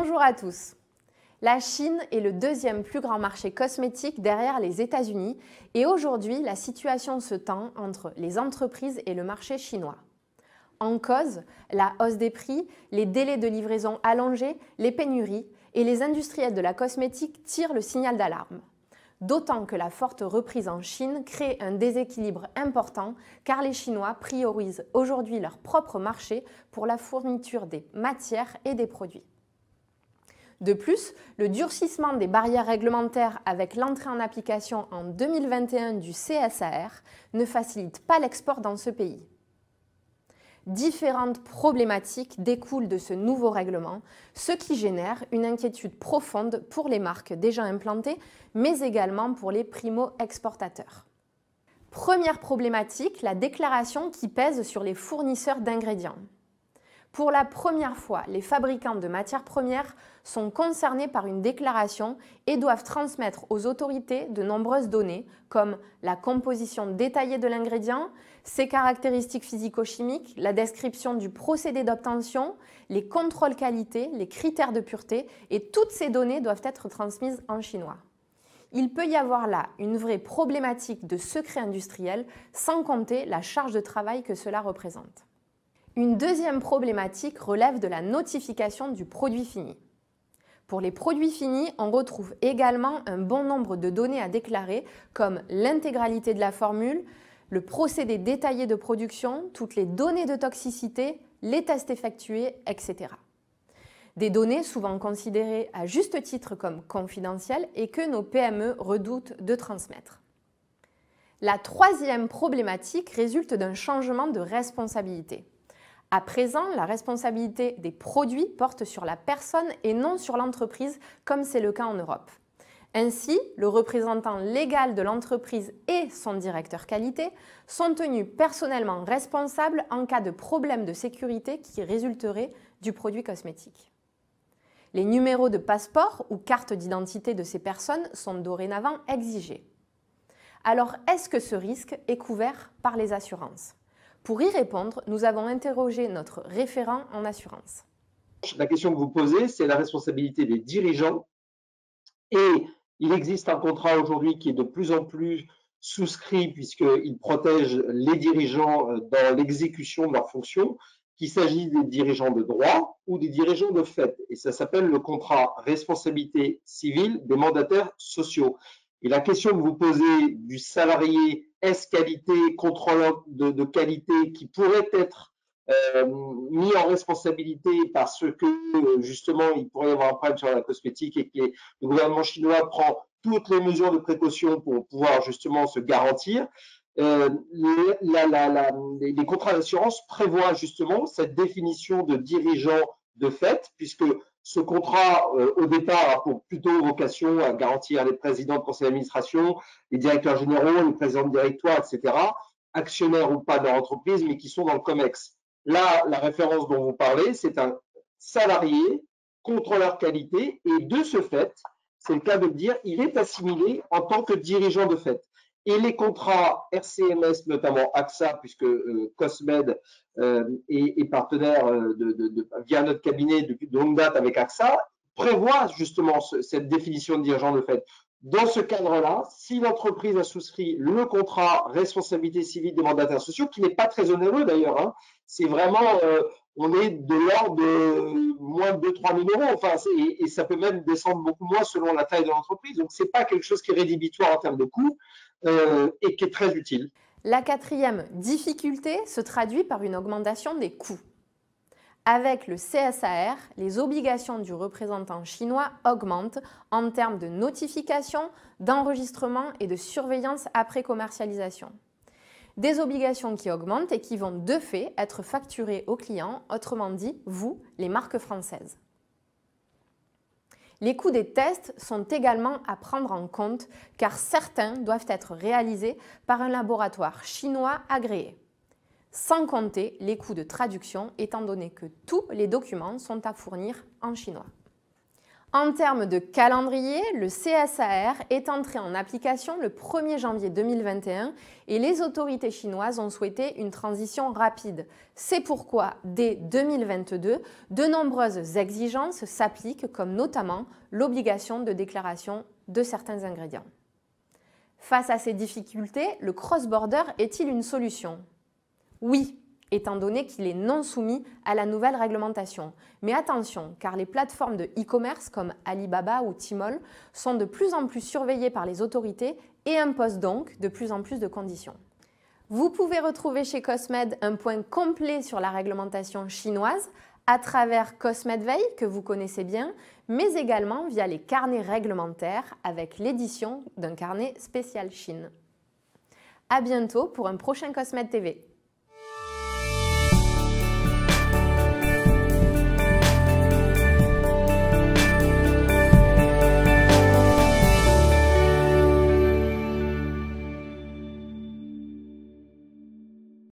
Bonjour à tous. La Chine est le deuxième plus grand marché cosmétique derrière les États-Unis et aujourd'hui, la situation se tend entre les entreprises et le marché chinois. En cause, la hausse des prix, les délais de livraison allongés, les pénuries et les industriels de la cosmétique tirent le signal d'alarme. D'autant que la forte reprise en Chine crée un déséquilibre important car les Chinois priorisent aujourd'hui leur propre marché pour la fourniture des matières et des produits. De plus, le durcissement des barrières réglementaires avec l'entrée en application en 2021 du CSAR ne facilite pas l'export dans ce pays. Différentes problématiques découlent de ce nouveau règlement, ce qui génère une inquiétude profonde pour les marques déjà implantées, mais également pour les primo-exportateurs. Première problématique, la déclaration qui pèse sur les fournisseurs d'ingrédients. Pour la première fois, les fabricants de matières premières sont concernés par une déclaration et doivent transmettre aux autorités de nombreuses données comme la composition détaillée de l'ingrédient, ses caractéristiques physico-chimiques, la description du procédé d'obtention, les contrôles qualité, les critères de pureté et toutes ces données doivent être transmises en chinois. Il peut y avoir là une vraie problématique de secret industriel sans compter la charge de travail que cela représente. Une deuxième problématique relève de la notification du produit fini. Pour les produits finis, on retrouve également un bon nombre de données à déclarer comme l'intégralité de la formule, le procédé détaillé de production, toutes les données de toxicité, les tests effectués, etc. Des données souvent considérées à juste titre comme confidentielles et que nos PME redoutent de transmettre. La troisième problématique résulte d'un changement de responsabilité. À présent, la responsabilité des produits porte sur la personne et non sur l'entreprise, comme c'est le cas en Europe. Ainsi, le représentant légal de l'entreprise et son directeur qualité sont tenus personnellement responsables en cas de problème de sécurité qui résulterait du produit cosmétique. Les numéros de passeport ou carte d'identité de ces personnes sont dorénavant exigés. Alors, est-ce que ce risque est couvert par les assurances ? Pour y répondre, nous avons interrogé notre référent en assurance. La question que vous posez, c'est la responsabilité des dirigeants. Et il existe un contrat aujourd'hui qui est de plus en plus souscrit puisqu'il protège les dirigeants dans l'exécution de leurs fonctions, qu'il s'agisse des dirigeants de droit ou des dirigeants de fait. Et ça s'appelle le contrat responsabilité civile des mandataires sociaux. Et la question que vous posez du salarié S-qualité, contrôleur de qualité qui pourrait être mis en responsabilité parce que justement il pourrait y avoir un problème sur la cosmétique et que le gouvernement chinois prend toutes les mesures de précaution pour pouvoir justement se garantir. Les contrats d'assurance prévoient justement cette définition de dirigeant de fait, puisque ce contrat, au départ, a pour plutôt vocation à garantir les présidents de conseil d'administration, les directeurs généraux, les présidents de directoire, etc., actionnaires ou pas de leur entreprise, mais qui sont dans le COMEX. Là, la référence dont vous parlez, c'est un salarié, contrôleur qualité, et de ce fait, c'est le cas de le dire, il est assimilé en tant que dirigeant de fait. Et les contrats RCMS, notamment AXA, puisque Cosmed est partenaire via notre cabinet depuis de longue date avec AXA, prévoient justement cette définition de dirigeant de fait. Dans ce cadre-là, si l'entreprise a souscrit le contrat responsabilité civile des mandataires sociaux, qui n'est pas très onéreux d'ailleurs, hein, c'est vraiment, on est de l'ordre de moins de 2 000 à 3 000 euros, enfin, et ça peut même descendre beaucoup moins selon la taille de l'entreprise. Donc, ce n'est pas quelque chose qui est rédhibitoire en termes de coûts et qui est très utile. La quatrième difficulté se traduit par une augmentation des coûts. Avec le CSAR, les obligations du représentant chinois augmentent en termes de notification, d'enregistrement et de surveillance après commercialisation. Des obligations qui augmentent et qui vont de fait être facturées aux clients, autrement dit, vous, les marques françaises. Les coûts des tests sont également à prendre en compte car certains doivent être réalisés par un laboratoire chinois agréé. Sans compter les coûts de traduction étant donné que tous les documents sont à fournir en chinois. En termes de calendrier, le CSAR est entré en application le 1er janvier 2021 et les autorités chinoises ont souhaité une transition rapide. C'est pourquoi, dès 2022, de nombreuses exigences s'appliquent, comme notamment l'obligation de déclaration de certains ingrédients. Face à ces difficultés, le cross-border est-il une solution? Oui, étant donné qu'il est non soumis à la nouvelle réglementation. Mais attention, car les plateformes de e-commerce comme Alibaba ou Tmall sont de plus en plus surveillées par les autorités et imposent donc de plus en plus de conditions. Vous pouvez retrouver chez Cosmed un point complet sur la réglementation chinoise à travers Cosmed Veille, que vous connaissez bien, mais également via les carnets réglementaires avec l'édition d'un carnet spécial Chine. À bientôt pour un prochain Cosmed TV.